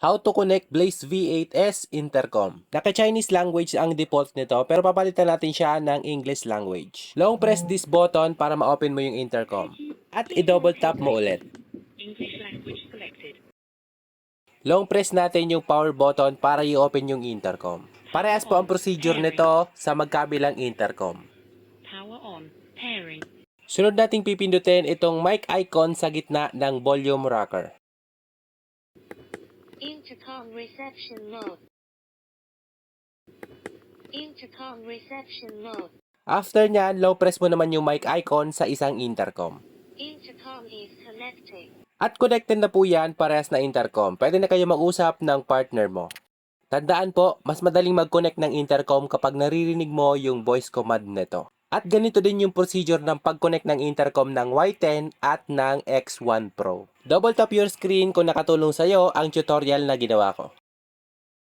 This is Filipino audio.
How to connect Blaze V8S intercom. Naka-Chinese language ang default nito pero papalitan natin siya ng English language. Long press this button para ma-open mo yung intercom. At i-double tap mo ulit. English language selected. Long press natin yung power button para i-open yung intercom. Parehas po ang procedure nito sa magkabilang intercom. Power on. Pairing. Sunod nating pipindutin itong mic icon sa gitna ng volume rocker. Intercom reception mode. Intercom reception mode. After nyan, long press mo naman yung mic icon sa isang intercom. Intercom is connecting. At connected na po yan parehas na intercom. Pwede na kayo mag-usap ng partner mo. Tandaan po, mas madaling mag-connect ng intercom kapag naririnig mo yung voice command nito. At ganito din yung procedure ng pag-connect ng intercom ng Y10 at ng X1 Pro. Double tap your screen kung nakatulong sa'yo ang tutorial na ginawa ko.